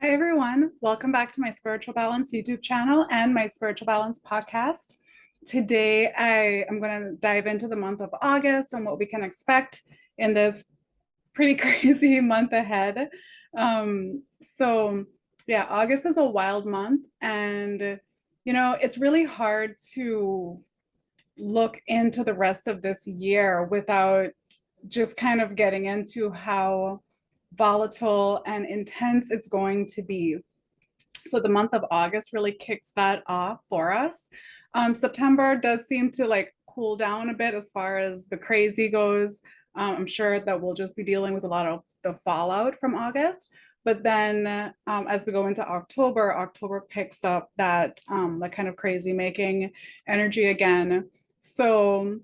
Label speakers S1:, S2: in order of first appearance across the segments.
S1: Hi, everyone. Welcome back to my Spiritual Balance YouTube channel and my Spiritual Balance podcast. Today, I am going to dive into the month of August and what we can expect in this pretty crazy month ahead. Yeah, August is a wild month, and it's really hard to look into the rest of this year without just kind of getting into how volatile and intense it's going to be. So the month of August really kicks that off for us. September does seem to like cool down a bit as far as the crazy goes. I'm sure that we'll just be dealing with a lot of the fallout from August. But then as we go into October, October picks up that kind of crazy making energy again. So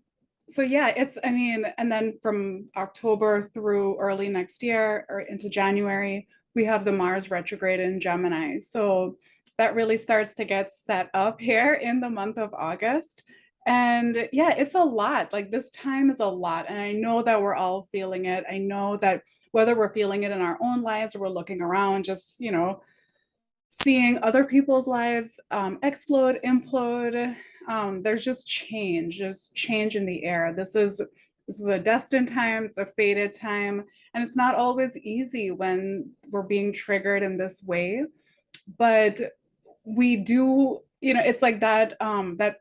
S1: yeah, and then from October through early next year or into January, we have the Mars retrograde in Gemini. So that really starts to get set up here in the month of August. And yeah, it's a lot. Like this time is a lot. And I know that we're all feeling it. I know that whether we're feeling it in our own lives or we're looking around, just, seeing other people's lives explode, implode. There's just change in the air. This is a destined time. It's a fated time, and it's not always easy when we're being triggered in this way. But we do, it's like that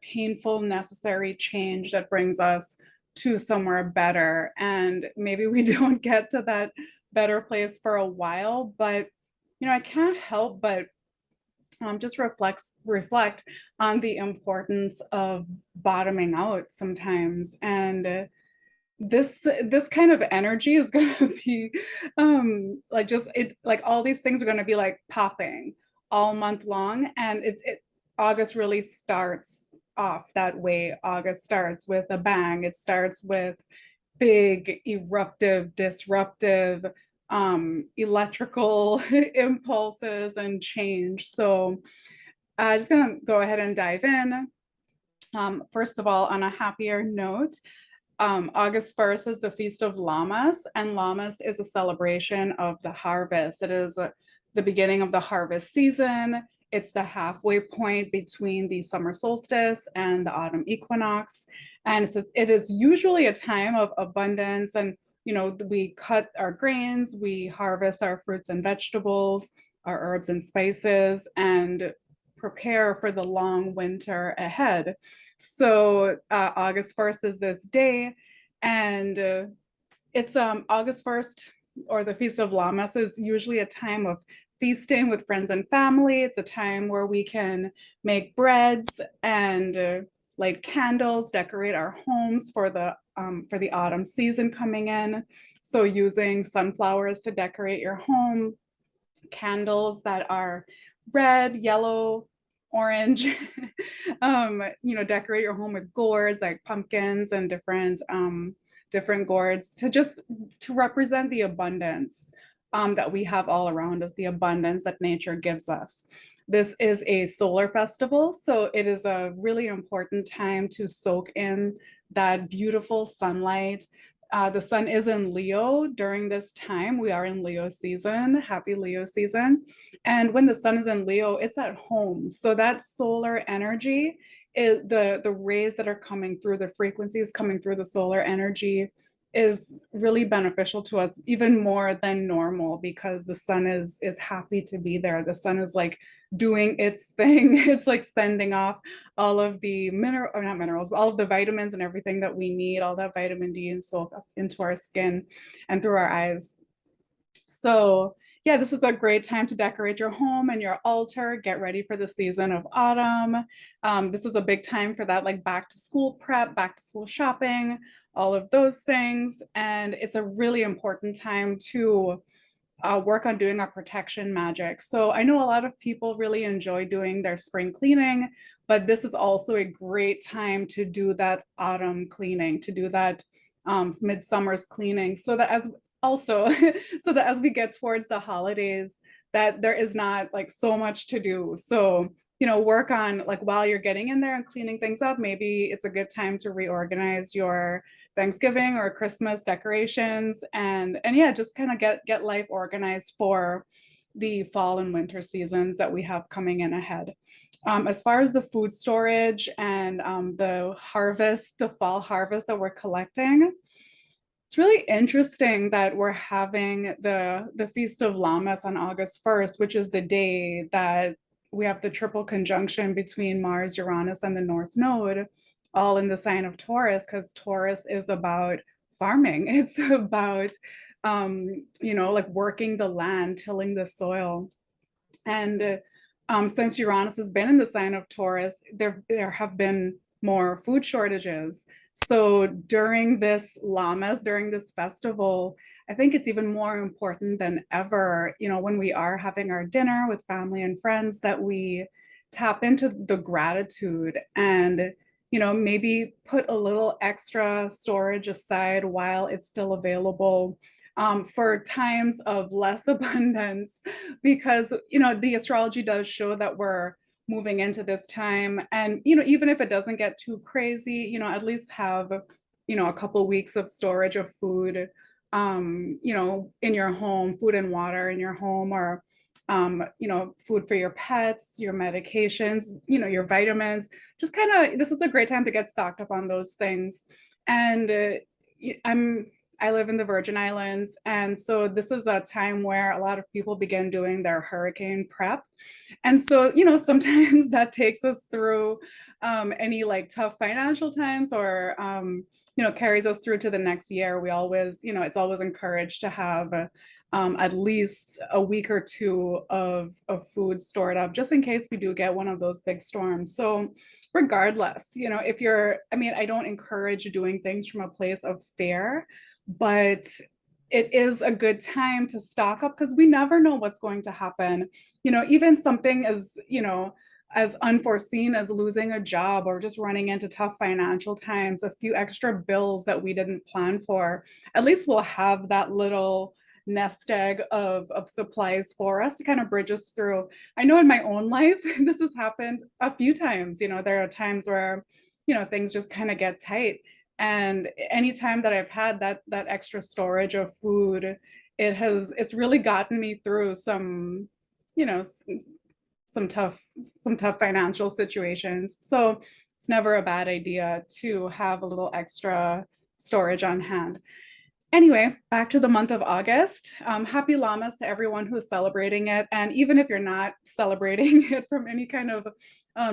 S1: painful, necessary change that brings us to somewhere better. And maybe we don't get to that better place for a while, but I can't help but just reflect on the importance of bottoming out sometimes. And this kind of energy is going to be like just it like all these things are going to be like popping all month long, and August really starts off that way. August starts with a bang. It starts with big eruptive disruptive electrical impulses and change. So I'm just going to go ahead and dive in. First of all, on a happier note, August 1st is the Feast of Llamas, and Llamas is a celebration of the harvest. It is the beginning of the harvest season. It's the halfway point between the summer solstice and the autumn equinox. And it is usually a time of abundance. And, we cut our grains, we harvest our fruits and vegetables, our herbs and spices, and prepare for the long winter ahead. So August 1st is this day, and it's August 1st, or the Feast of Llamas, is usually a time of feasting with friends and family. It's a time where we can make breads and light candles, decorate our homes for the autumn season coming in. So using sunflowers to decorate your home, candles that are red, yellow, orange. Decorate your home with gourds like pumpkins and different gourds to represent the abundance that we have all around us, the abundance that nature gives us. This is a solar festival, so it is a really important time to soak in that beautiful sunlight. The sun is in Leo during this time. We are in Leo season. Happy Leo season. And when the sun is in Leo, it's at home. So that solar energy, the rays that are coming through, the frequencies coming through the solar energy is really beneficial to us, even more than normal, because the sun is happy to be there. The sun is like doing its thing. It's like sending off all of the not minerals, but all of the vitamins and everything that we need, all that vitamin D and soak up into our skin and through our eyes. So yeah, this is a great time to decorate your home and your altar, get ready for the season of autumn. This is a big time for that, like back to school prep, back to school shopping, all of those things. And it's a really important time to work on doing our protection magic. So I know a lot of people really enjoy doing their spring cleaning, but this is also a great time to do that autumn cleaning, to do that midsummer's cleaning, so that also so that as we get towards the holidays, that there is not like so much to do. So work on, like, while you're getting in there and cleaning things up, maybe it's a good time to reorganize your Thanksgiving or Christmas decorations, and yeah, just kind of get life organized for the fall and winter seasons that we have coming in ahead. As far as the food storage and the harvest, the fall harvest that we're collecting, it's really interesting that we're having the Feast of Llamas on August 1st, which is the day that we have the triple conjunction between Mars, Uranus, and the North Node, all in the sign of Taurus, because Taurus is about farming. It's about, like working the land, tilling the soil. And since Uranus has been in the sign of Taurus, there have been more food shortages. So during this Llamas, during this festival, I think it's even more important than ever, when we are having our dinner with family and friends, that we tap into the gratitude and, maybe put a little extra storage aside while it's still available, for times of less abundance, because the astrology does show that we're moving into this time, and even if it doesn't get too crazy, at least have a couple weeks of storage of food, in your home, food and water in your home, or food for your pets, your medications, your vitamins. Just kind of, this is a great time to get stocked up on those things. And I live in the Virgin Islands, and so this is a time where a lot of people begin doing their hurricane prep. And so, sometimes that takes us through any like tough financial times, or carries us through to the next year. We always, it's always encouraged to have at least a week or two of food stored up, just in case we do get one of those big storms. So regardless, if you're, I don't encourage doing things from a place of fear, but it is a good time to stock up, because we never know what's going to happen. Even something as unforeseen as losing a job, or just running into tough financial times, a few extra bills that we didn't plan for, at least we'll have that little nest egg of supplies for us to kind of bridge us through. I know in my own life, this has happened a few times. There are times where, things just kind of get tight. And anytime that I've had that extra storage of food, it's really gotten me through some, some tough financial situations. So it's never a bad idea to have a little extra storage on hand. Anyway, back to the month of August. Happy Llamas to everyone who is celebrating it. And even if you're not celebrating it from any kind of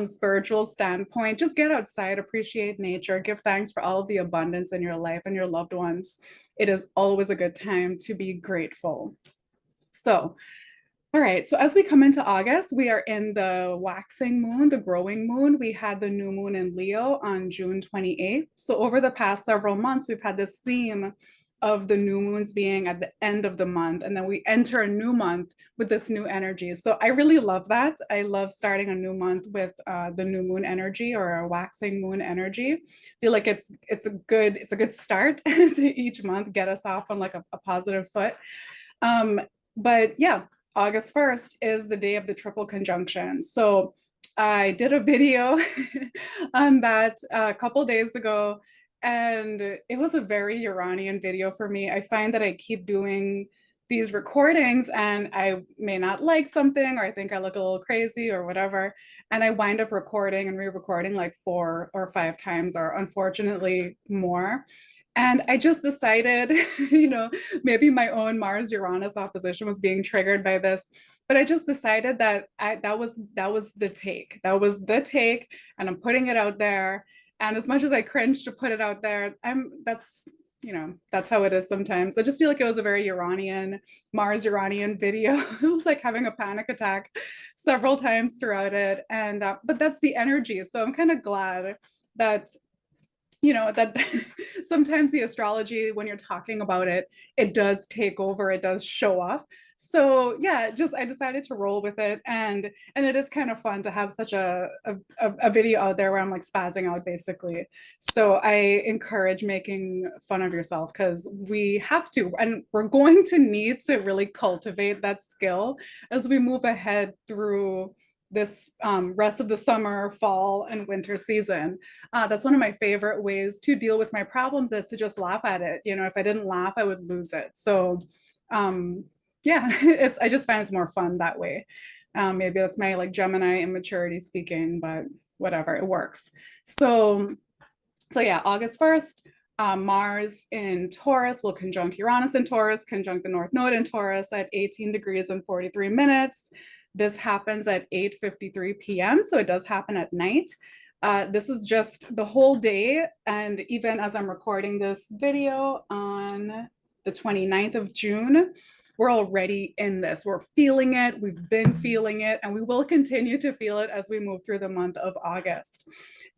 S1: spiritual standpoint, just get outside, appreciate nature, give thanks for all of the abundance in your life and your loved ones. It is always a good time to be grateful. So, all right, so as we come into August, we are in the waxing moon, the growing moon. We had the new moon in Leo on June 28th. So over the past several months, we've had this theme of the new moons being at the end of the month, and then we enter a new month with this new energy. So I really love that. I love starting a new month with the new moon energy, or a waxing moon energy. I feel like it's a good start to each month, get us off on like a positive foot. But yeah, August 1st is the day of the triple conjunction. So I did a video on that a couple days ago, and it was a very Uranian video for me. I find that I keep doing these recordings and I may not like something, or I think I look a little crazy or whatever. And I wind up recording and re-recording like 4 or 5 times, or unfortunately more. And I just decided, maybe my own Mars Uranus opposition was being triggered by this, but I just decided that that was the take. That was the take, and I'm putting it out there. And as much as I cringe to put it out there, that's how it is sometimes. I just feel like it was a very Mars Uranian video. It was like having a panic attack several times throughout it. And but that's the energy. So I'm kind of glad that that sometimes the astrology, when you're talking about it, it does take over, it does show up. So yeah, I decided to roll with it, and it is kind of fun to have such a video out there where I'm like spazzing out basically. So I encourage making fun of yourself, because we have to, and we're going to need to really cultivate that skill as we move ahead through this rest of the summer, fall, and winter season. That's one of my favorite ways to deal with my problems, is to just laugh at it. If I didn't laugh, I would lose it. So yeah, I just find it's more fun that way. Maybe that's my like Gemini immaturity speaking, but whatever, it works. So yeah, August 1st, Mars in Taurus will conjunct Uranus in Taurus, conjunct the North Node in Taurus at 18 degrees and 43 minutes. This happens at 8:53 p.m., so it does happen at night. This is just the whole day, and even as I'm recording this video on the 29th of June, we're already in this. We're feeling it, we've been feeling it, and we will continue to feel it as we move through the month of August.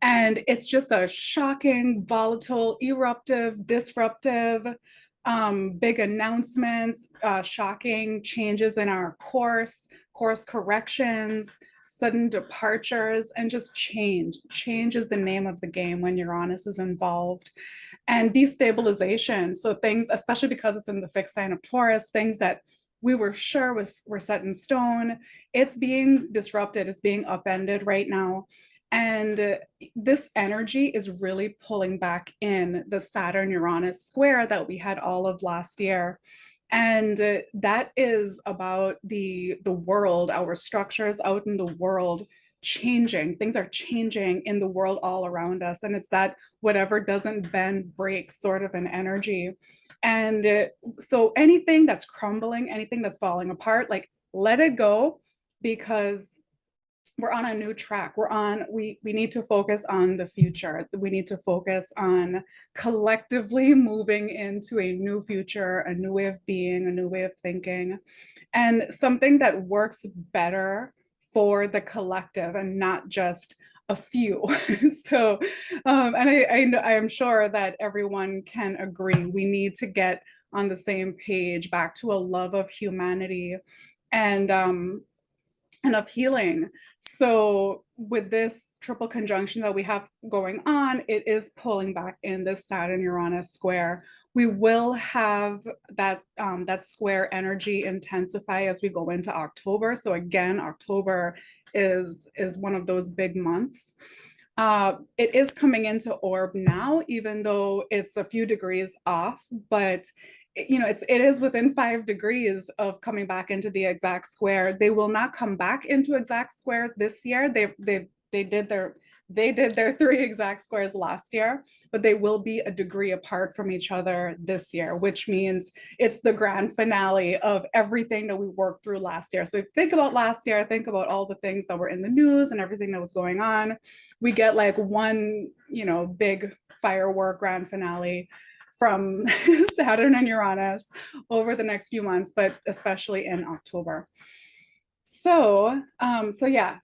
S1: And it's just a shocking, volatile, eruptive, disruptive, big announcements, shocking changes in our course corrections, sudden departures, and just change. Change is the name of the game when Uranus is involved. And destabilization. So things, especially because it's in the fixed sign of Taurus, things that we were sure were set in stone, it's being disrupted, it's being upended right now. And this energy is really pulling back in the Saturn Uranus square that we had all of last year. And that is about the world, our structures out in the world changing. Things are changing in the world all around us. And it's that whatever doesn't bend breaks sort of an energy. And so anything that's crumbling, anything that's falling apart, like let it go, because we're on a new track. We need to focus on the future. We need to focus on collectively moving into a new future, a new way of being, a new way of thinking, and something that works better for the collective and not just a few. So, and I am sure that everyone can agree. We need to get on the same page, back to a love of humanity and of healing. So with this triple conjunction that we have going on, it is pulling back in this Saturn Uranus square. We will have that that square energy intensify as we go into October. So again, October is one of those big months. It is coming into orb now, even though it's a few degrees off, but you know, it is within 5 degrees of coming back into the exact square. They will not come back into exact square this year. They did their 3 exact squares last year, but they will be a degree apart from each other this year, which means it's the grand finale of everything that we worked through last year. So if you think about last year, think about all the things that were in the news and everything that was going on. We get like one, you know, big firework grand finale from Saturn and Uranus over the next few months, but especially in October. So, so yeah,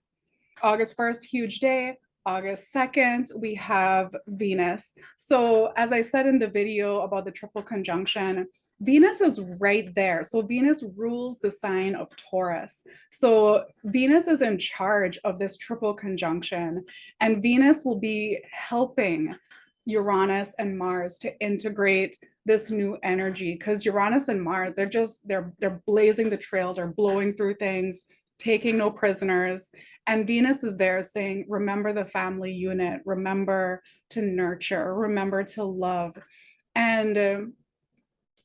S1: August 1st, huge day. August 2nd, we have Venus. So as I said in the video about the triple conjunction, Venus is right there. So Venus rules the sign of Taurus. So Venus is in charge of this triple conjunction, and Venus will be helping Uranus and Mars to integrate this new energy, because Uranus and Mars, they're blazing the trail, they're blowing through things, taking no prisoners. And Venus is there saying, remember the family unit, remember to nurture, remember to love. And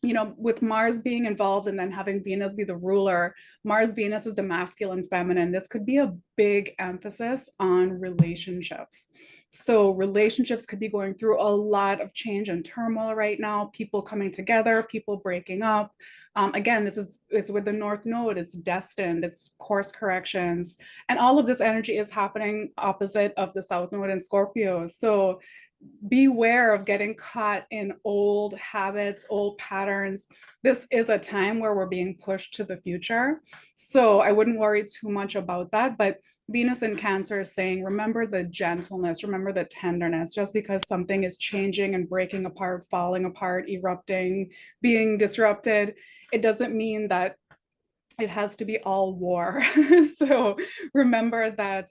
S1: you know, with Mars being involved and then having Venus be the ruler, Mars Venus is the masculine feminine. This could be a big emphasis on relationships. So relationships could be going through a lot of change and turmoil right now, people coming together, people breaking up. Again, it's with the North Node, it's destined, it's course corrections. And all of this energy is happening opposite of the South Node in Scorpio. So beware of getting caught in old habits, old patterns. This is a time where we're being pushed to the future. So I wouldn't worry too much about that. But Venus in Cancer is saying, remember the gentleness, remember the tenderness. Just because something is changing and breaking apart, falling apart, erupting, being disrupted, it doesn't mean that it has to be all war. So remember that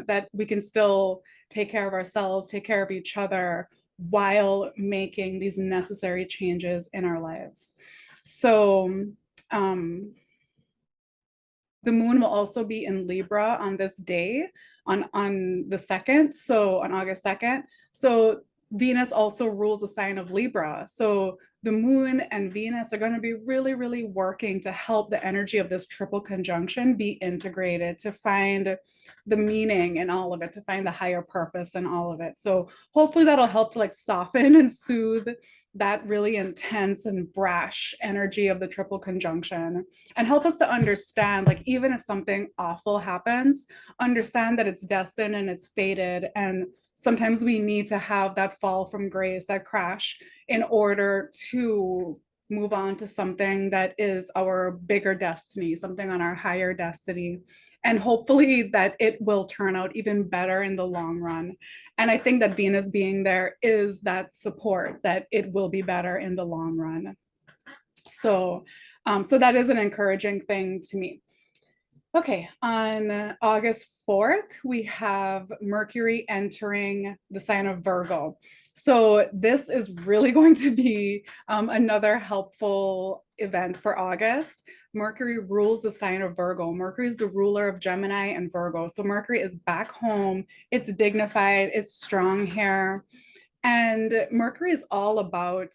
S1: that we can still take care of ourselves, take care of each other while making these necessary changes in our lives. So the moon will also be in Libra on this day, on the 2nd, so on August 2nd. So Venus also rules the sign of Libra. So the moon and Venus are going to be really, really working to help the energy of this triple conjunction be integrated, to find the meaning in all of it, to find the higher purpose in all of it. So hopefully that'll help to like soften and soothe that really intense and brash energy of the triple conjunction, and help us to understand, like, even if something awful happens, understand that it's destined and it's fated. And sometimes we need to have that fall from grace, that crash, in order to move on to something that is our bigger destiny, something on our higher destiny. And hopefully that it will turn out even better in the long run. And I think that Venus being there is that support that it will be better in the long run. So, so that is an encouraging thing to me. Okay, on August 4th, we have Mercury entering the sign of Virgo. So this is really going to be another helpful event for August. Mercury rules the sign of Virgo. Mercury is the ruler of Gemini and Virgo. So Mercury is back home. It's dignified, it's strong here. And Mercury is all about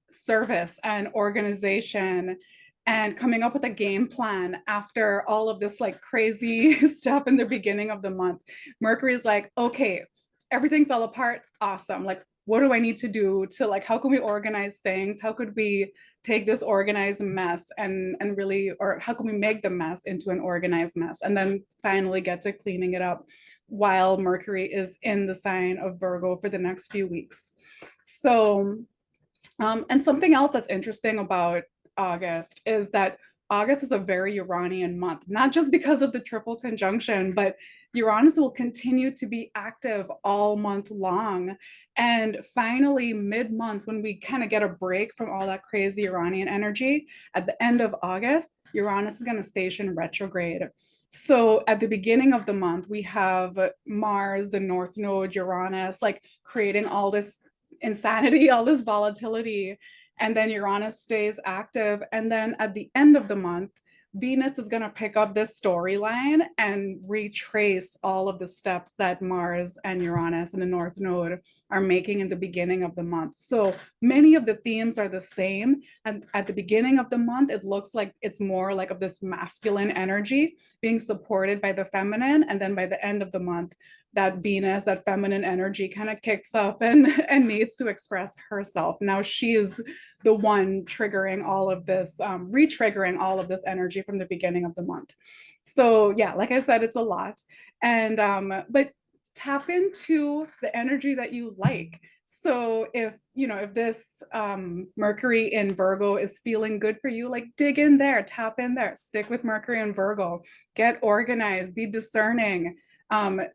S1: service and organization and coming up with a game plan after all of this like crazy stuff in the beginning of the month. Mercury is like, okay, everything fell apart. Awesome. Like, what do I need to do to, like, how can we organize things? How could we take this organized mess and really, or how can we make the mess into an organized mess? And then finally get to cleaning it up while Mercury is in the sign of Virgo for the next few weeks. So, and something else that's interesting about August is that August is a very Uranian month, not just because of the triple conjunction, but Uranus will continue to be active all month long. And finally, mid-month, when we kind of get a break from all that crazy Uranian energy, at the end of August, Uranus is going to station retrograde. So at the beginning of the month, we have Mars, the North Node, Uranus, like creating all this insanity, all this volatility. And then Uranus stays active. And then at the end of the month, Venus is going to pick up this storyline and retrace all of the steps that Mars and Uranus and the North Node are making in the beginning of the month. So many of the themes are the same. And at the beginning of the month, it looks like it's more like of this masculine energy being supported by the feminine. And then by the end of the month, that Venus, that feminine energy kind of kicks up and needs to express herself. Now she's the one triggering all of this, re-triggering all of this energy from the beginning of the month. So yeah, like I said, it's a lot. And, but tap into the energy that you like. So if, you know, if this Mercury in Virgo is feeling good for you, like dig in there, tap in there, stick with Mercury in Virgo, get organized, be discerning. Mercury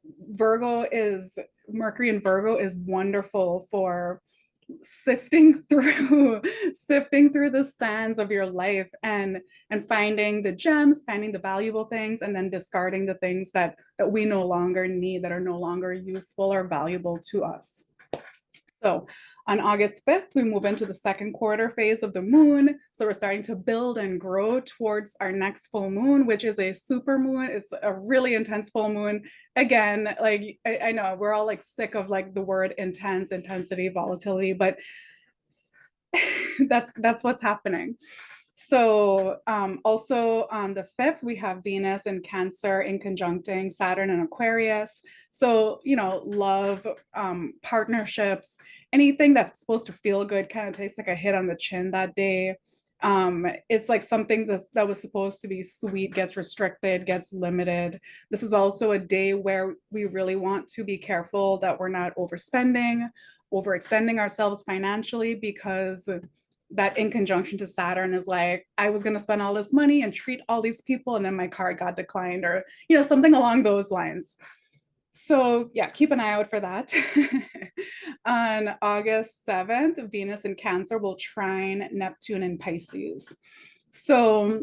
S1: in Virgo is wonderful for sifting through the sands of your life and finding the gems, finding the valuable things, and then discarding the things that we no longer need, that are no longer useful or valuable to us. So on August 5th, we move into the second quarter phase of the moon. So we're starting to build and grow towards our next full moon, which is a super moon. It's a really intense full moon. Again, like I know we're all like sick of like the word intense, intensity, volatility, but that's what's happening. So also on the 5th, we have Venus in Cancer in conjuncting Saturn and Aquarius. So, you know, love, partnerships, anything that's supposed to feel good kind of tastes like a hit on the chin that day. It's like something that was supposed to be sweet gets restricted, gets limited. This is also a day where we really want to be careful that we're not overspending, overextending ourselves financially, because that in conjunction to Saturn is like, I was going to spend all this money and treat all these people, and then my card got declined, or, you know, something along those lines. So yeah, keep an eye out for that. On August 7th, Venus in Cancer will trine Neptune in Pisces. So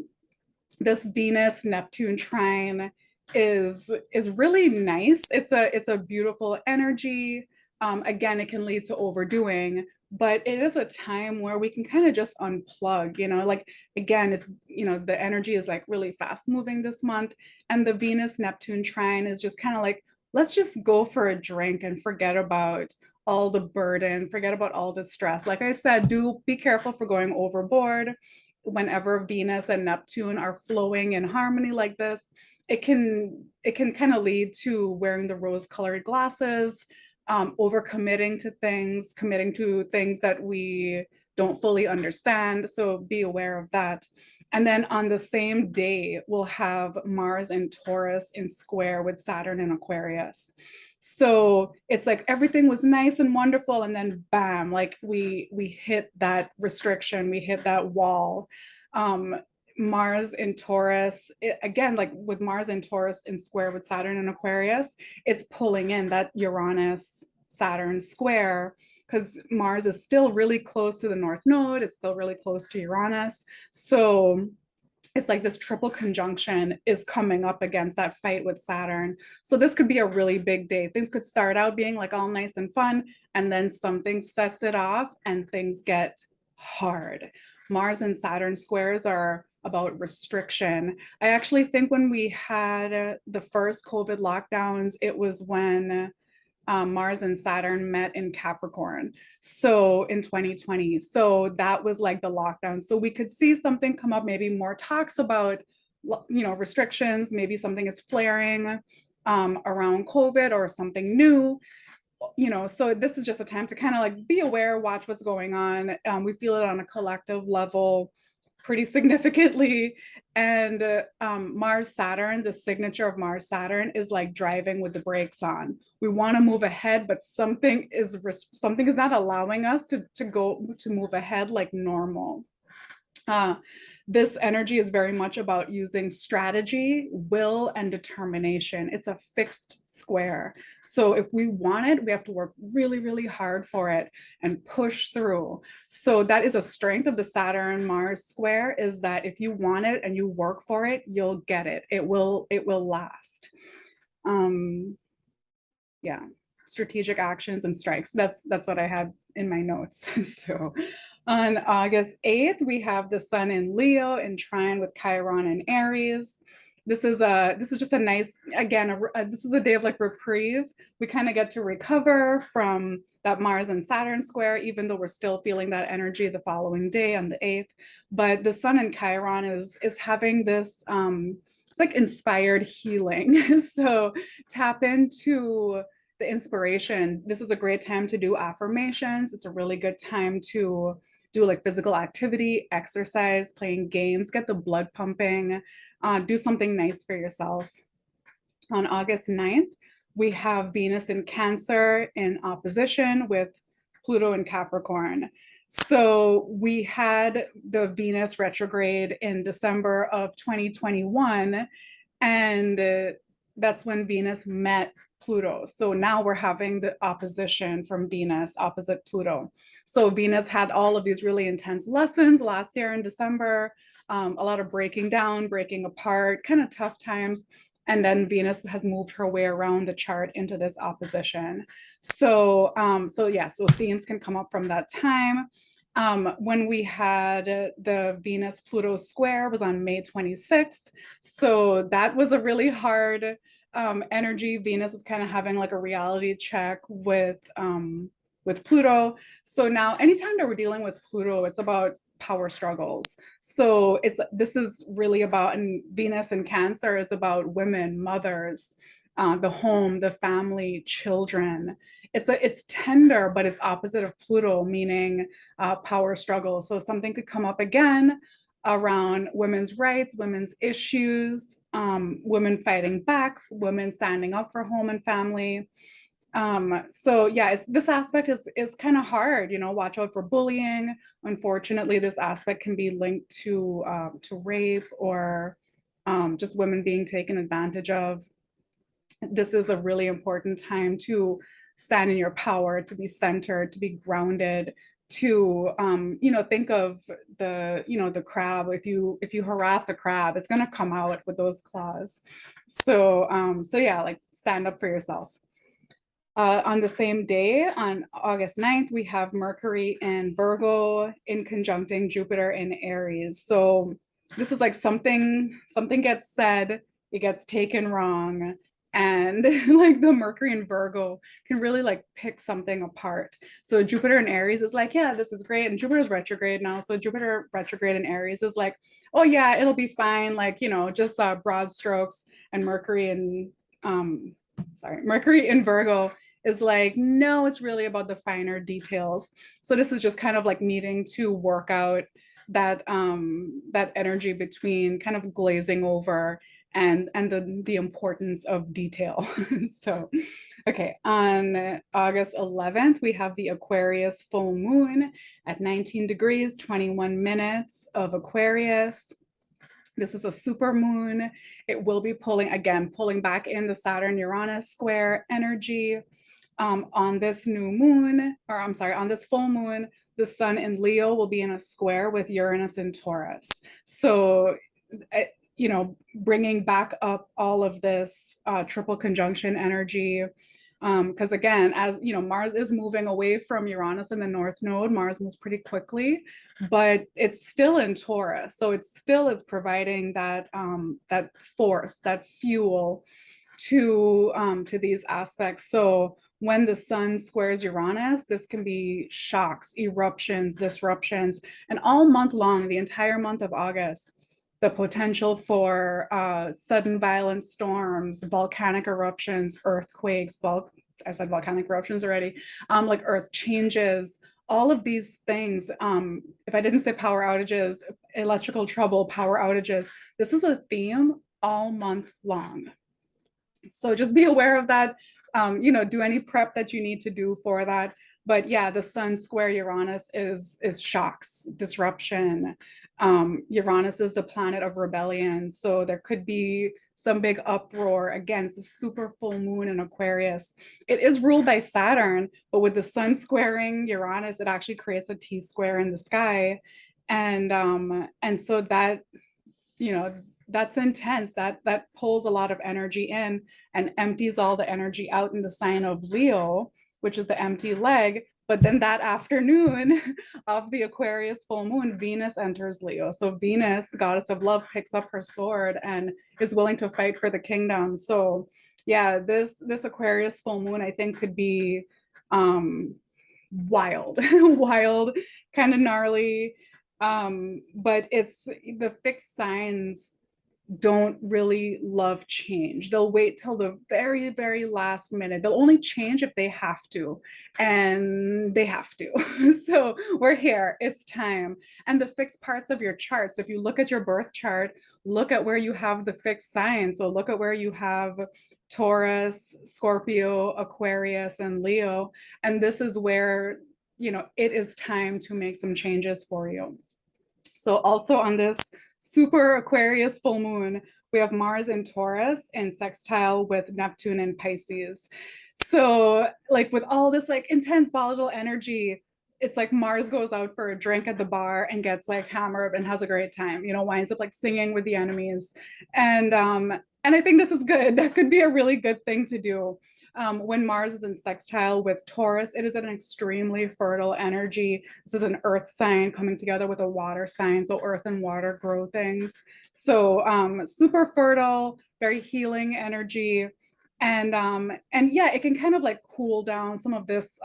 S1: this Venus Neptune trine is really nice. It's a beautiful energy. Again, it can lead to overdoing, but it is a time where we can kind of just unplug, you know, like, again, it's, you know, the energy is like really fast moving this month. And the Venus Neptune trine is just kind of like, let's just go for a drink and forget about all the burden, forget about all the stress. Like I said, do be careful for going overboard. Whenever Venus and Neptune are flowing in harmony like this, it can kind of lead to wearing the rose-colored glasses, overcommitting to things, committing to things that we don't fully understand. So be aware of that. And then on the same day, we'll have Mars and Taurus in square with Saturn and Aquarius. So it's like everything was nice and wonderful, and then bam, like we hit that restriction, we hit that wall. Um, Mars in Taurus, again, like with Mars in Taurus in square with Saturn and Aquarius, it's pulling in that Uranus Saturn square because Mars is still really close to the North Node. It's still really close to Uranus. So it's like this triple conjunction is coming up against that fight with Saturn. So this could be a really big day. Things could start out being like all nice and fun, and then something sets it off and things get hard. Mars and Saturn squares are about restriction. I actually think when we had the first COVID lockdowns, it was when Mars and Saturn met in Capricorn. So in 2020, so that was like the lockdown. So we could see something come up, maybe more talks about, restrictions, maybe something is flaring around COVID or something new. So this is just a time to kind of like be aware, watch what's going on. We feel it on a collective level pretty significantly. And Mars Saturn, the signature of Mars Saturn is like driving with the brakes on. We want to move ahead, but something is not allowing us to move ahead like normal. This energy is very much about using strategy, will, and determination. It's a fixed square. So if we want it, we have to work really, really hard for it and push through. So that is a strength of the Saturn-Mars square, is that if you want it and you work for it, you'll get it. It will last. Yeah, strategic actions and strikes. That's what I had in my notes. So on August 8th, we have the sun in Leo in trine with Chiron and Aries. This is just a nice, again, this is a day of like reprieve. We kind of get to recover from that Mars and Saturn square, even though we're still feeling that energy the following day on the 8th. But the sun in Chiron is having this, it's like inspired healing. So tap into the inspiration. This is a great time to do affirmations. It's a really good time to do like physical activity, exercise, playing games, get the blood pumping, do something nice for yourself. On August 9th, we have Venus in Cancer in opposition with Pluto in Capricorn. So we had the Venus retrograde in December of 2021, and that's when Venus met Pluto. So now we're having the opposition from Venus opposite Pluto. So Venus had all of these really intense lessons last year in December, a lot of breaking down, breaking apart, kind of tough times. And then Venus has moved her way around the chart into this opposition. So, so themes can come up from that time. When we had the Venus Pluto square was on May 26th. So that was a really hard energy. Venus was kind of having like a reality check with Pluto. So now anytime that we're dealing with Pluto, it's about power struggles. So this is really about, and Venus in Cancer is about women, mothers, the home, the family, children. It's tender, but it's opposite of Pluto, meaning power struggle. So something could come up again around women's rights, women's issues, women fighting back, women standing up for home and family. So yeah, this aspect is kind of hard, watch out for bullying. Unfortunately, this aspect can be linked to rape or just women being taken advantage of. This is a really important time to stand in your power, to be centered, to be grounded, to think of the crab. If you harass a crab, it's going to come out with those claws. So yeah, like stand up for yourself. On the same day, on August 9th, we have Mercury in Virgo in conjuncting Jupiter in Aries. So this is like something gets said, it gets taken wrong, and like the Mercury in Virgo can really like pick something apart. So Jupiter in Aries is like, yeah, this is great. And Jupiter's retrograde now. So Jupiter retrograde in Aries is like, oh yeah, it'll be fine. Like, you know, just broad strokes. And Mercury in Virgo is like, no, it's really about the finer details. So this is just kind of like needing to work out that energy between kind of glazing over and the importance of detail. So, okay, on August 11th, we have the Aquarius full moon at 19 degrees, 21 minutes of Aquarius. This is a super moon. It will be pulling back in the Saturn Uranus square energy. On this new moon, or I'm sorry, on this full moon, the sun in Leo will be in a square with Uranus and Taurus. So, you know, bringing back up all of this triple conjunction energy. Because again, as you know, Mars is moving away from Uranus in the North Node. Mars moves pretty quickly, but it's still in Taurus, so it still is providing that force, that fuel to these aspects. So when the sun squares Uranus, this can be shocks, eruptions, disruptions, and all month long, the entire month of August, the potential for sudden violent storms, volcanic eruptions, earthquakes, I said volcanic eruptions already, like earth changes, all of these things. If I didn't say power outages, electrical trouble, power outages, this is a theme all month long. So just be aware of that. You know, do any prep that you need to do for that. But yeah, the sun square Uranus is shocks, disruption. Uranus is the planet of rebellion. So there could be some big uproar. Again, it's a super full moon in Aquarius. It is ruled by Saturn, but with the sun squaring Uranus, it actually creates a T square in the sky. And so that, you know, that's intense. That pulls a lot of energy in and empties all the energy out in the sign of Leo, which is the empty leg. But then that afternoon of the Aquarius full moon, Venus enters Leo. So Venus, the goddess of love, picks up her sword and is willing to fight for the kingdom. So yeah, this Aquarius full moon, I think, could be wild, wild, kind of gnarly. But it's the fixed signs don't really love change. They'll wait till the very, very last minute. They'll only change if they have to, and they have to. So we're here, it's time. And the fixed parts of your chart. So if you look at your birth chart, look at where you have the fixed signs. So look at where you have Taurus, Scorpio, Aquarius, and Leo. And this is where, you know, it is time to make some changes for you. So also on this super Aquarius full moon, we have Mars in Taurus and sextile with Neptune in Pisces. So like with all this like intense volatile energy, it's like Mars goes out for a drink at the bar and gets like hammered and has a great time, you know, winds up like singing with the enemies. And I think this is good. That could be a really good thing to do. When Mars is in sextile with Taurus, it is an extremely fertile energy. This is an earth sign coming together with a water sign. So earth and water grow things. So super fertile, very healing energy. And yeah, it can kind of like cool down some of this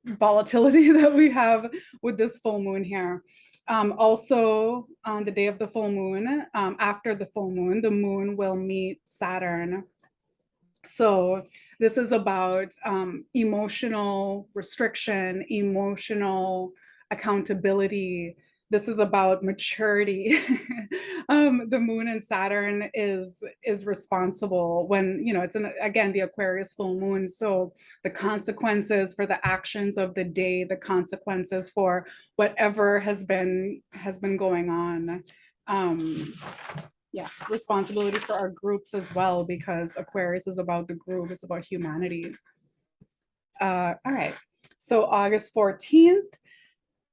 S1: volatility that we have with this full moon here. Also on the day of the full moon, after the full moon, the moon will meet Saturn. So this is about emotional restriction, emotional accountability. This is about maturity. The moon and Saturn is responsible when, you know, it's again the Aquarius full moon. So the consequences for the actions of the day, the consequences for whatever has been going on. Yeah, responsibility for our groups as well, because Aquarius is about the group, it's about humanity. All right, so August 14th,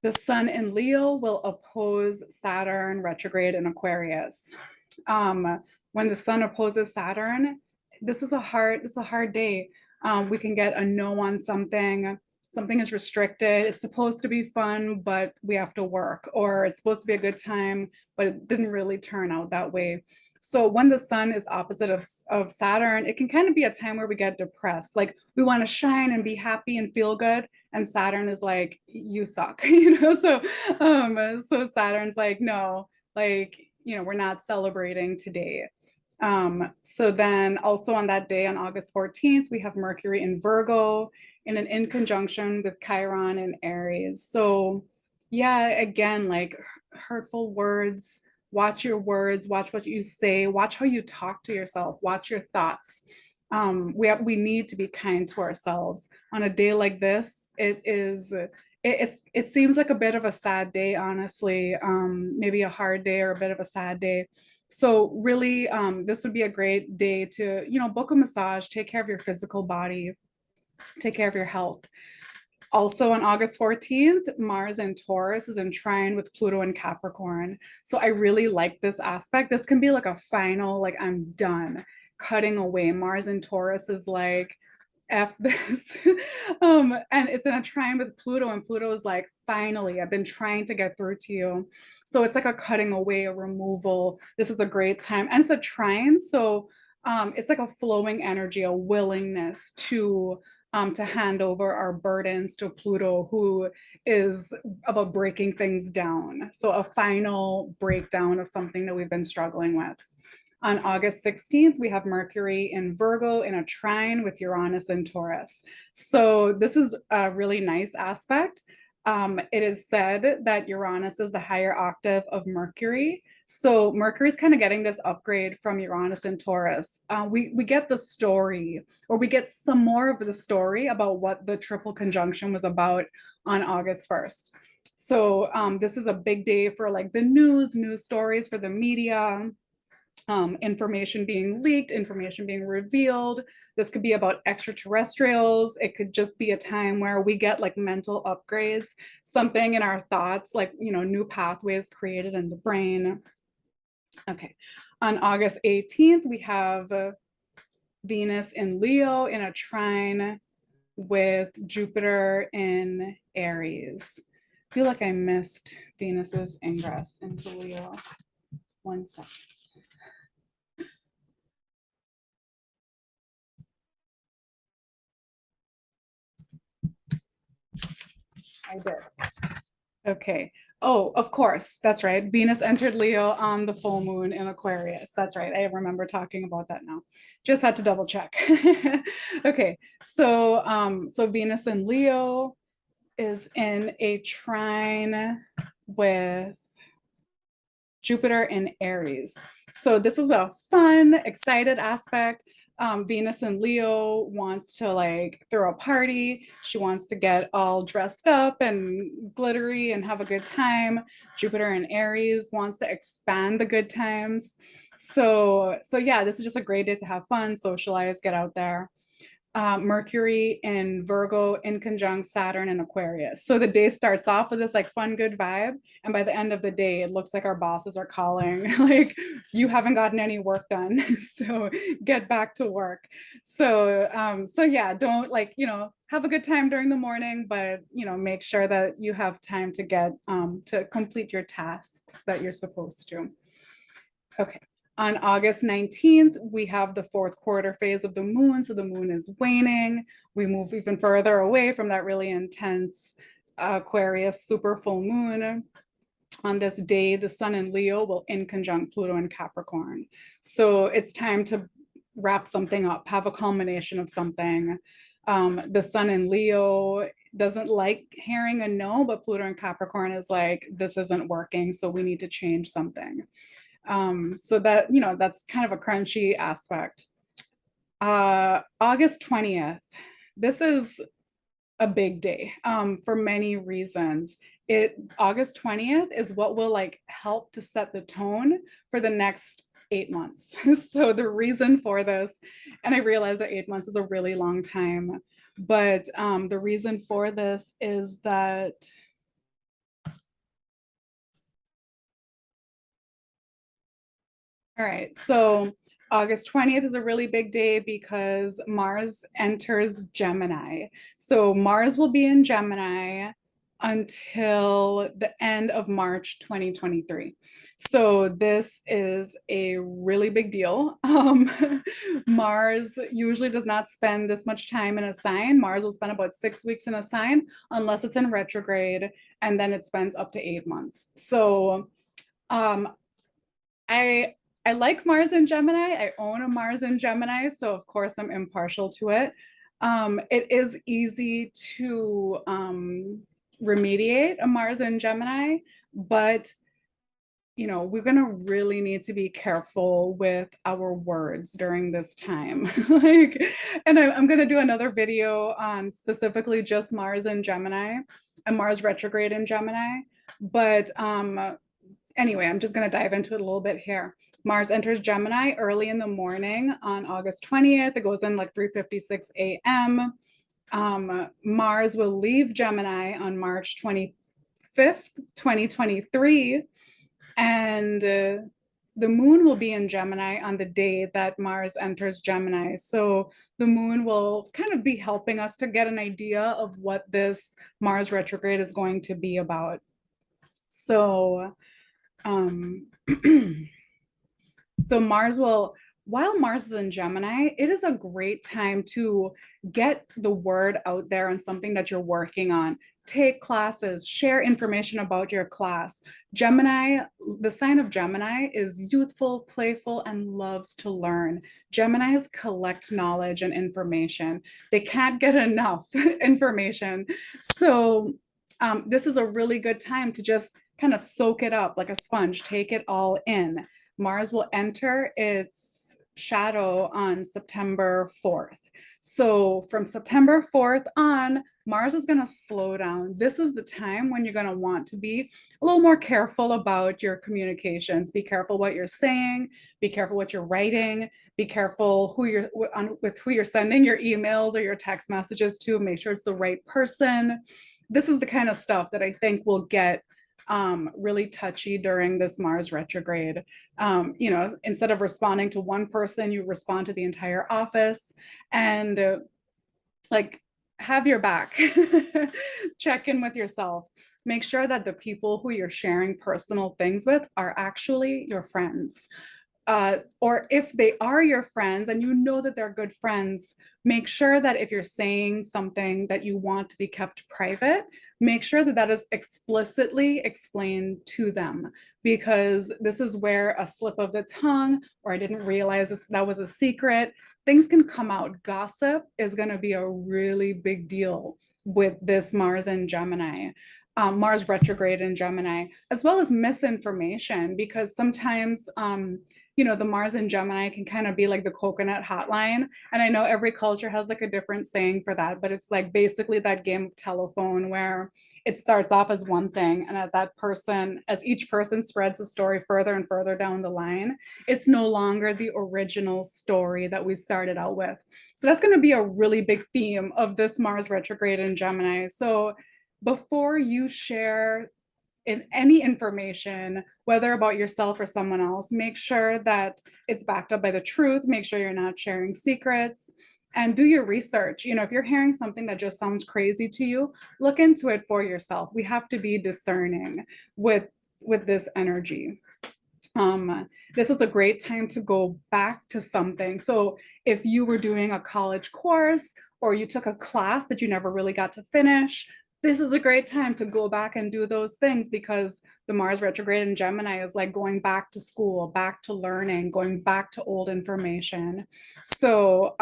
S1: the sun in Leo will oppose Saturn retrograde in Aquarius. When the sun opposes Saturn, this is a hard day. We can get a no on something. something is restricted. It's supposed to be fun, but we have to work, or it's supposed to be a good time, but it didn't really turn out that way. So when the sun is opposite of Saturn, it can kind of be a time where we get depressed. Like we want to shine and be happy and feel good. And Saturn is like, you suck, so Saturn's like, no, like, we're not celebrating today. So then also on that day, on August 14th, we have Mercury in Virgo in conjunction with Chiron in Aries. So yeah, again, like hurtful words, watch your words, watch what you say, watch how you talk to yourself, watch your thoughts. We need to be kind to ourselves. On a day like this, it seems like a bit of a sad day, honestly, maybe a hard day or a bit of a sad day. So really, this would be a great day to, book a massage, take care of your physical body, take care of your health. Also on August 14th, Mars in Taurus is in trine with Pluto and Capricorn. So I really like this aspect. This can be like a final, like I'm done, cutting away. Mars in Taurus is like, F this. And it's in a trine with Pluto, and Pluto is like, finally, I've been trying to get through to you. So it's like a cutting away, a removal. This is a great time. And it's a trine. So it's like a flowing energy, a willingness to hand over our burdens to Pluto, who is about breaking things down. So a final breakdown of something that we've been struggling with. On August 16th, we have Mercury in Virgo in a trine with Uranus in Taurus. So this is a really nice aspect. It is said that Uranus is the higher octave of Mercury. So Mercury's kind of getting this upgrade from Uranus and Taurus. We get the story, or we get some more of the story about what the triple conjunction was about on August 1st. So this is a big day for like the news stories, for the media. Information being leaked, information being revealed. This could be about extraterrestrials. It could just be a time where we get like mental upgrades, something in our thoughts, like, new pathways created in the brain. Okay. On August 18th, we have Venus in Leo in a trine with Jupiter in Aries. I feel like I missed Venus's ingress into Leo. 1 second. I did. Okay. Oh, of course. That's right. Venus entered Leo on the full moon in Aquarius. That's right. I remember talking about that now. Just had to double check. Okay. So Venus in Leo is in a trine with Jupiter in Aries. So this is a fun, excited aspect. Venus in Leo wants to like throw a party. She wants to get all dressed up and glittery and have a good time. Jupiter in Aries wants to expand the good times. So yeah, this is just a great day to have fun, socialize, get out there. Mercury in Virgo in conjunct Saturn and Aquarius. So the day starts off with this like fun, good vibe. And by the end of the day, it looks like our bosses are calling, like, you haven't gotten any work done. So get back to work. So yeah, don't like, have a good time during the morning, but, make sure that you have time to get to complete your tasks that you're supposed to. Okay. On August 19th, we have the fourth quarter phase of the moon. So the moon is waning. We move even further away from that really intense Aquarius super full moon. On this day, the sun in Leo will in conjunct Pluto and Capricorn. So it's time to wrap something up, have a culmination of something. The sun in Leo doesn't like hearing a no, but Pluto and Capricorn is like, this isn't working, so we need to change something. So that, that's kind of a crunchy aspect. August 20th, this is a big day for many reasons. August 20th is what will like help to set the tone for the next 8 months. So the reason for this, and I realize that 8 months is a really long time, but the reason for this is that all right, so August 20th is a really big day because Mars enters Gemini. So Mars will be in Gemini until the end of March 2023. So this is a really big deal. Mars usually does not spend this much time in a sign. Mars will spend about 6 weeks in a sign unless it's in retrograde, and then it spends up to 8 months. So um, I I like Mars in Gemini. I own a Mars in Gemini, so of course I'm impartial to it. It is easy to remediate a Mars in Gemini, but we're going to really need to be careful with our words during this time. And I'm going to do another video on specifically just Mars in Gemini and Mars retrograde in Gemini. But anyway, I'm just going to dive into it a little bit here. Mars enters Gemini early in the morning on August 20th. It goes in like 3:56 a.m. Mars will leave Gemini on March 25th, 2023. And the moon will be in Gemini on the day that Mars enters Gemini. So the moon will kind of be helping us to get an idea of what this Mars retrograde is going to be about. So, so while Mars is in Gemini, it is a great time to get the word out there on something that you're working on. Take classes, share information about your class. Gemini, the sign of Gemini is youthful, playful, and loves to learn. Geminis collect knowledge and information. They can't get enough information. So this is a really good time to just kind of soak it up like a sponge, take it all in. Mars will enter its shadow on September 4th. So from September 4th on, Mars is going to slow down. This is the time when you're going to want to be a little more careful about your communications. Be careful what you're saying, be careful what you're writing, be careful with who you're sending your emails or your text messages to. Make sure it's the right person. This is the kind of stuff that I think will get really touchy during this Mars retrograde. Instead of responding to one person, you respond to the entire office, and have your back. Check in with yourself. Make sure that the people who you're sharing personal things with are actually your friends. Or if they are your friends and you know that they're good friends, make sure that if you're saying something that you want to be kept private, make sure that that is explicitly explained to them, because this is where a slip of the tongue, or I didn't realize that was a secret, things can come out. Gossip is going to be a really big deal with this Mars in Gemini. Mars retrograde in Gemini, as well as misinformation, because sometimes the Mars in Gemini can kind of be like the coconut hotline. And I know every culture has like a different saying for that, but it's like basically that game of telephone where it starts off as one thing, and as each person spreads the story further and further down the line, it's no longer the original story that we started out with. So that's going to be a really big theme of this Mars retrograde in Gemini. So before you share any information, whether about yourself or someone else, make sure that it's backed up by the truth. Make sure you're not sharing secrets, and do your research. If you're hearing something that just sounds crazy to you, look into it for yourself. We have to be discerning with this energy. This is a great time to go back to something. So if you were doing a college course or you took a class that you never really got to finish, this is a great time to go back and do those things, because the Mars retrograde in Gemini is like going back to school, back to learning, going back to old information. So,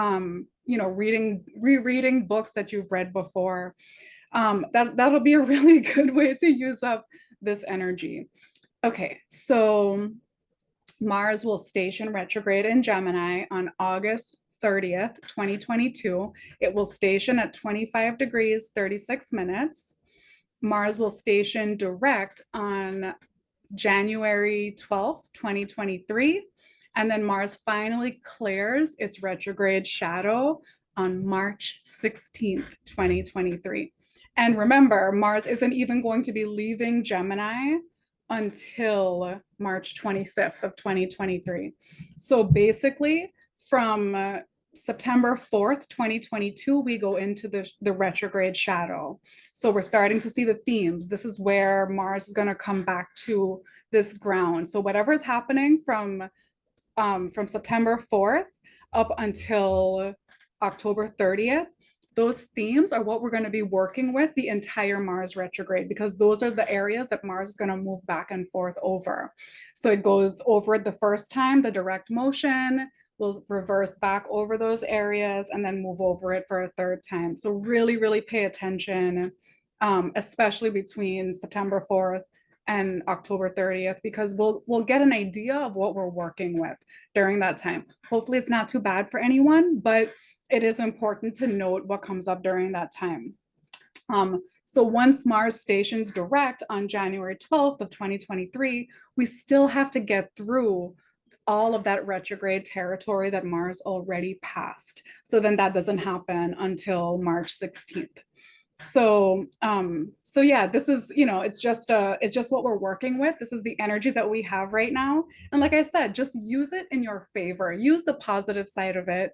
S1: rereading books that you've read before, that'll be a really good way to use up this energy. Okay, so Mars will station retrograde in Gemini on August 30th, 2022. It will station at 25 degrees, 36 minutes. Mars will station direct on January 12th, 2023. And then Mars finally clears its retrograde shadow on March 16th, 2023. And remember, Mars isn't even going to be leaving Gemini until March 25th of 2023. So basically from September 4th, 2022, we go into the retrograde shadow. So we're starting to see the themes. This is where Mars is going to come back to this ground. So whatever is happening from September 4th up until October 30th, those themes are what we're going to be working with the entire Mars retrograde, because those are the areas that Mars is going to move back and forth over. So it goes over it the first time, the direct motion, will reverse back over those areas and then move over it for a third time. So really, really pay attention, especially between September 4th and October 30th, because we'll get an idea of what we're working with during that time. Hopefully it's not too bad for anyone, but it is important to note what comes up during that time. So once Mars stations direct on January 12th of 2023, we still have to get through all of that retrograde territory that Mars already passed. So then that doesn't happen until March 16th. So yeah, this is, it's just what we're working with. This is the energy that we have right now. And like I said, just use it in your favor. Use the positive side of it.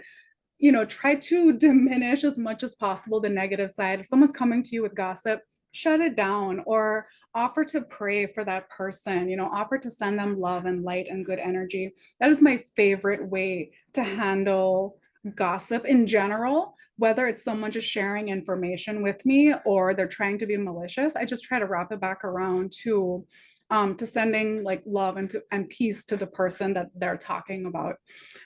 S1: Try to diminish as much as possible the negative side. If someone's coming to you with gossip, shut it down, or offer to pray for that person, offer to send them love and light and good energy. That is my favorite way to handle gossip in general, whether it's someone just sharing information with me or they're trying to be malicious. I just try to wrap it back around to sending like love and peace to the person that they're talking about.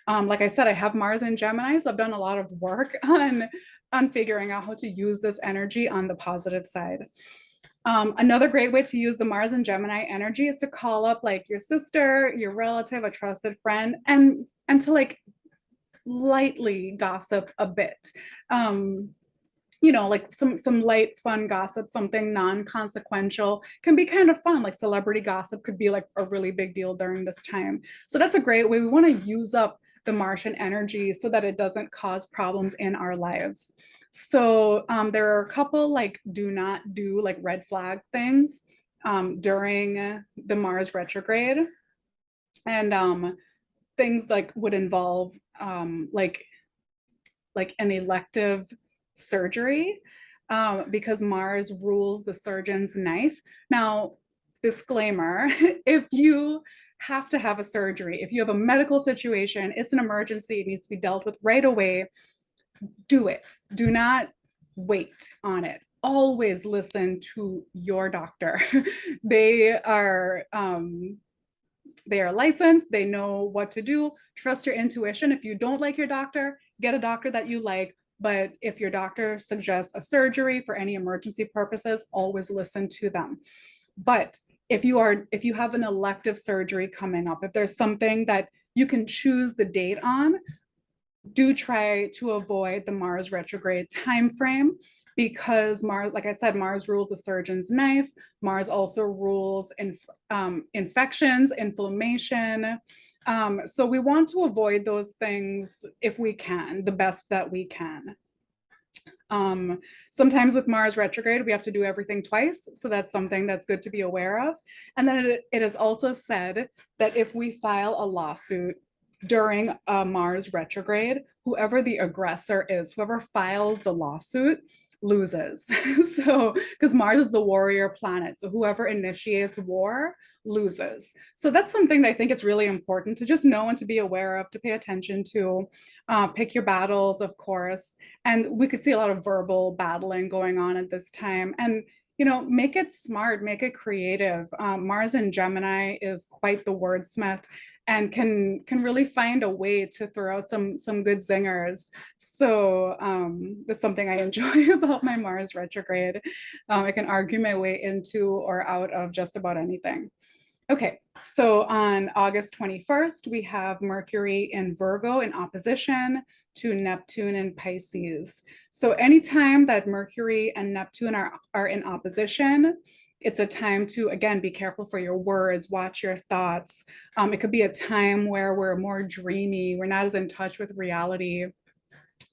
S1: Like I said, I have Mars in Gemini, so I've done a lot of work on figuring out how to use this energy on the positive side. Another great way to use the Mars and Gemini energy is to call up like your sister, your relative, a trusted friend, and to like lightly gossip a bit. Like some light, fun gossip, something non-consequential can be kind of fun. Like celebrity gossip could be like a really big deal during this time. So that's a great way. We want to use up the Martian energy so that it doesn't cause problems in our lives. So there are a couple like do not do like red flag things during the Mars retrograde. And things like would involve like an elective surgery, because Mars rules the surgeon's knife. Now, disclaimer, if you have to have a surgery, if you have a medical situation, it's an emergency, it needs to be dealt with right away, do it. Do not wait on it. Always listen to your doctor. They are licensed, they know what to do. Trust your intuition. If you don't like your doctor, get a doctor that you like. But if your doctor suggests a surgery for any emergency purposes, always listen to them. But if you have an elective surgery coming up, if there's something that you can choose the date on, do try to avoid the Mars retrograde time frame, because Mars, like I said, Mars rules the surgeon's knife. Mars also rules infections, inflammation. So we want to avoid those things if we can, the best that we can. Sometimes with Mars retrograde, we have to do everything twice. So that's something that's good to be aware of. And then it is also said that if we file a lawsuit during Mars retrograde, whoever the aggressor is, whoever files the lawsuit loses. So, because Mars is the warrior planet, so whoever initiates war loses. So that's something that I think it's really important to just know and to be aware of, to pay attention to. Pick your battles, of course. And we could see a lot of verbal battling going on at this time. And make it smart, make it creative. Mars in Gemini is quite the wordsmith and can really find a way to throw out some good zingers. So that's something I enjoy about my Mars retrograde. I can argue my way into or out of just about anything. Okay, so on August 21st, we have Mercury in Virgo in opposition to Neptune in Pisces. So anytime that Mercury and Neptune are in opposition, it's a time to, again, be careful for your words, watch your thoughts. It could be a time where we're more dreamy, we're not as in touch with reality.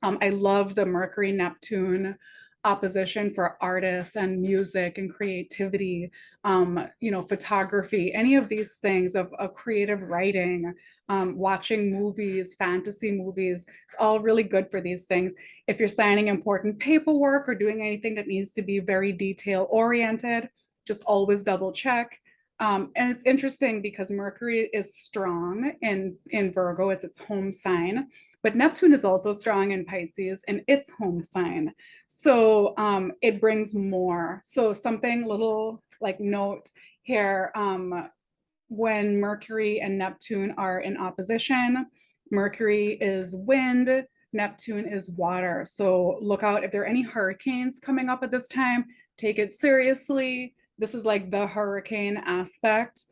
S1: I love the Mercury Neptune opposition for artists and music and creativity, photography, any of these things of creative writing, watching movies, fantasy movies. It's all really good for these things. If you're signing important paperwork or doing anything that needs to be very detail oriented, just always double check. And it's interesting because Mercury is strong in Virgo, it's its home sign, but Neptune is also strong in Pisces and its home sign. So it brings more. So something little like note here, when Mercury and Neptune are in opposition, Mercury is wind, Neptune is water. So look out if there are any hurricanes coming up at this time, take it seriously. This is like the hurricane aspect.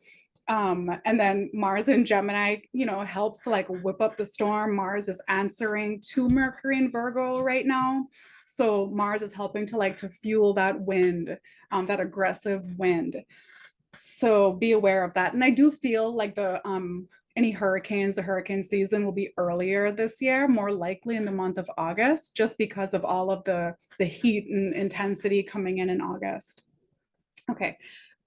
S1: And then Mars in Gemini, helps to like whip up the storm. Mars is answering to Mercury in Virgo right now. So Mars is helping to fuel that wind, that aggressive wind. So be aware of that. And I do feel like the hurricane season will be earlier this year, more likely in the month of August, just because of all of the heat and intensity coming in August. Okay,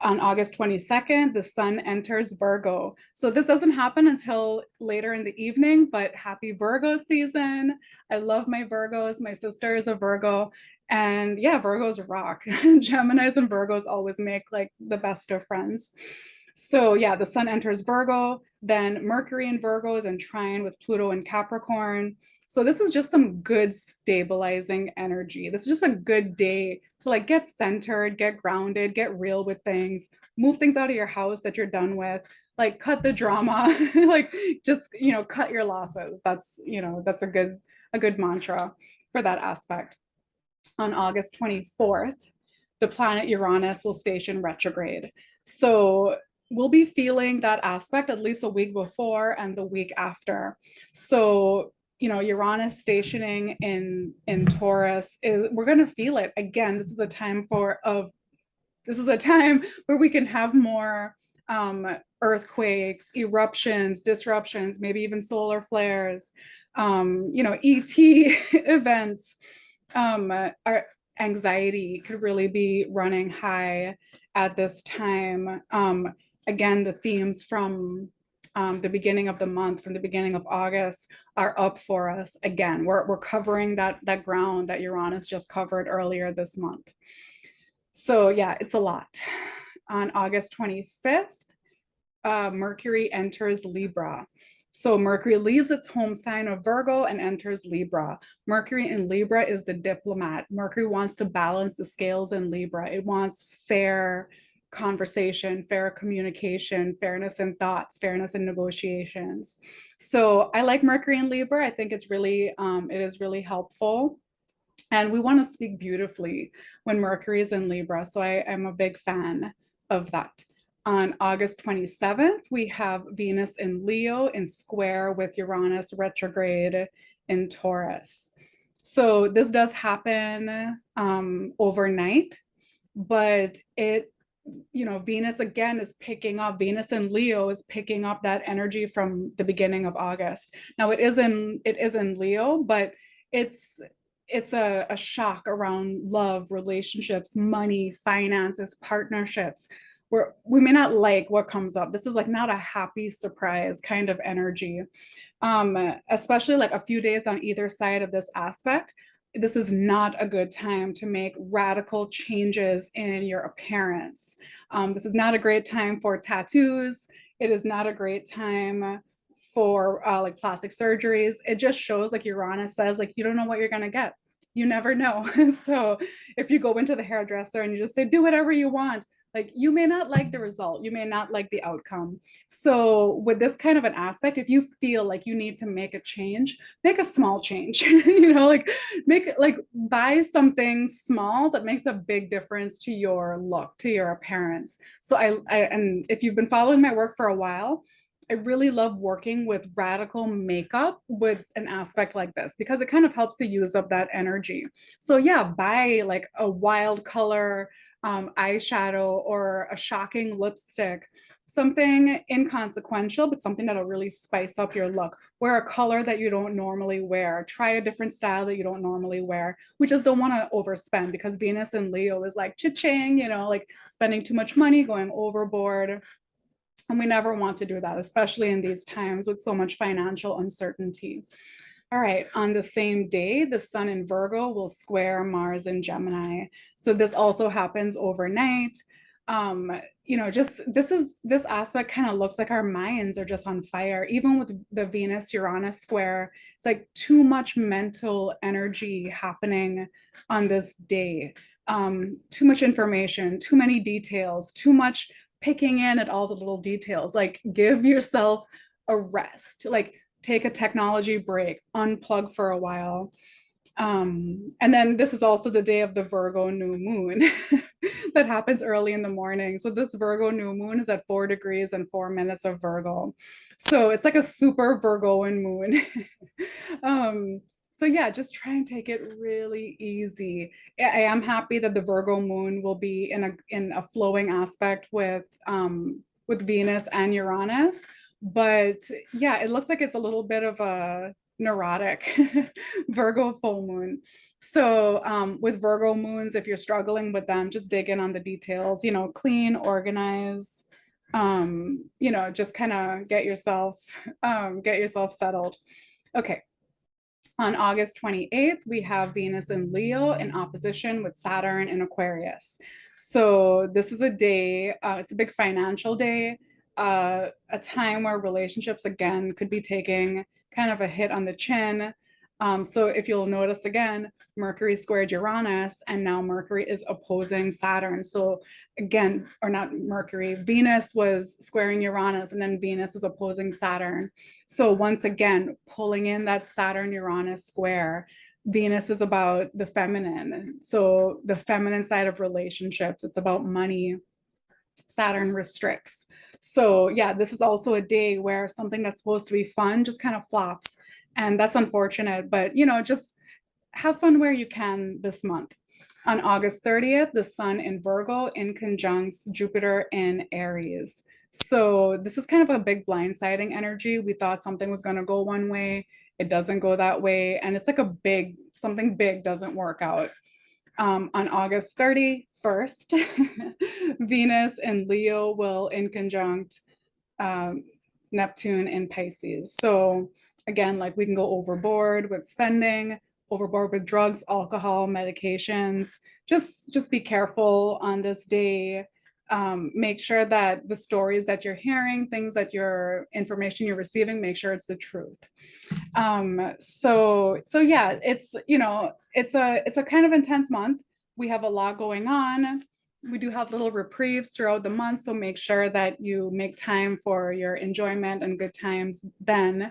S1: on August 22nd, the sun enters Virgo. So this doesn't happen until later in the evening, but happy Virgo season. I love my Virgos. My sister is a Virgo. And yeah, Virgos rock. Geminis and Virgos always make like the best of friends. So yeah, the sun enters Virgo, then Mercury in Virgo is in trine with Pluto and Capricorn. So this is just some good stabilizing energy. This is just a good day to like get centered, get grounded, get real with things, move things out of your house that you're done with, like cut the drama, like just, cut your losses. That's a good mantra for that aspect. On August 24th, the planet Uranus will station retrograde. So we'll be feeling that aspect at least a week before and the week after. So Uranus stationing in Taurus we're going to feel it again. This is a time where we can have more earthquakes, eruptions, disruptions, maybe even solar flares, ET events. Our anxiety could really be running high at this time. Again, the themes from the beginning of the month, from the beginning of August, are up for us again. We're covering that ground that Uranus just covered earlier this month. So yeah, it's a lot. On August 25th, Mercury enters Libra. So Mercury leaves its home sign of Virgo and enters Libra. Mercury in Libra is the diplomat. Mercury wants to balance the scales in Libra. It wants fair conversation, fair communication, fairness in thoughts, fairness in negotiations. So I like Mercury in Libra. I think it is really helpful. And we want to speak beautifully when Mercury is in Libra. So I'm a big fan of that. On August 27th, we have Venus in Leo in square with Uranus retrograde in Taurus. So this does happen overnight, but Venus again is picking up, Venus in Leo is picking up that energy from the beginning of August. Now it is in Leo, but it's a shock around love, relationships, money, finances, partnerships. We may not like what comes up. This is like not a happy surprise kind of energy, especially like a few days on either side of this aspect. This is not a good time to make radical changes in your appearance. This is not a great time for tattoos. It is not a great time for like plastic surgeries. It just shows, like Uranus says, like you don't know what you're gonna get. You never know. So if you go into the hairdresser and you just say, do whatever you want, like you may not like the result, you may not like the outcome. So with this kind of an aspect, if you feel like you need to make a change, make a small change, buy something small that makes a big difference to your look, to your appearance. So and if you've been following my work for a while, I really love working with radical makeup with an aspect like this because it kind of helps to use up that energy. So yeah, buy like a wild color eyeshadow or a shocking lipstick, something inconsequential, but something that'll really spice up your look. Wear a color that you don't normally wear. Try a different style that you don't normally wear. We just don't want to overspend, because Venus in Leo is like cha-ching, you know, like spending too much money, going overboard. And we never want to do that, especially in these times with so much financial uncertainty. All right, on the same day, the sun in Virgo will square Mars in Gemini. So this also happens overnight. You know, just this aspect kind of looks like our minds are just on fire. Even with the Venus Uranus square, it's like too much mental energy happening on this day. Too much information, too many details, too much picking in at all the little details. Like, give yourself a rest. Like, take a technology break, unplug for a while. And then this is also the day of the Virgo new moon that happens early in the morning. So this Virgo new moon is at 4 degrees and 4 minutes of Virgo. So it's like a super Virgoan moon. So yeah, just try and take it really easy. I am happy that the Virgo moon will be in a flowing aspect with Venus and Uranus. But yeah, it looks like it's a little bit of a neurotic Virgo full moon. So with Virgo moons, if you're struggling with them, just dig in on the details, you know, clean, organize, you know, just kind of get yourself settled. Okay. On August 28th, we have Venus in Leo in opposition with Saturn in Aquarius. So this is a day, it's a big financial day, a time where relationships again could be taking kind of a hit on the chin. So if you'll notice again, Mercury squared Uranus, and now Mercury is opposing Saturn. So again, or not Mercury, Venus was squaring Uranus, and then Venus is opposing Saturn. So once again, pulling in that Saturn-Uranus square. Venus is about the feminine. So the feminine side of relationships, it's about money. Saturn restricts. So yeah, this is also a day where something that's supposed to be fun just kind of flops. And that's unfortunate, but you know, just have fun where you can this month. On August 30th, the sun in Virgo in conjuncts Jupiter in Aries. So this is kind of a big blindsiding energy. We thought something was going to go one way. It doesn't go that way. And it's like something big doesn't work out. On August 31st, Venus and Leo will in conjunct Neptune in Pisces. So again, like we can go overboard with spending, overboard with drugs, alcohol, medications. Just be careful on this day. Make sure that the stories that you're hearing, information you're receiving, make sure it's the truth. So yeah, it's, you know, it's a kind of intense month. We have a lot going on. We do have little reprieves throughout the month, so make sure that you make time for your enjoyment and good times then.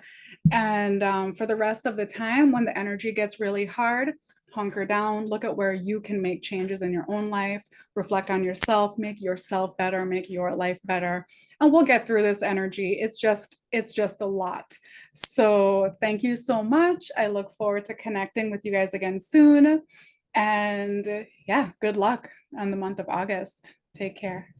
S1: And for the rest of the time, when the energy gets really hard, hunker down, look at where you can make changes in your own life, reflect on yourself, make yourself better, make your life better, and we'll get through this energy. It's just a lot. So thank you so much. I look forward to connecting with you guys again soon. And yeah, good luck on the month of August. Take care.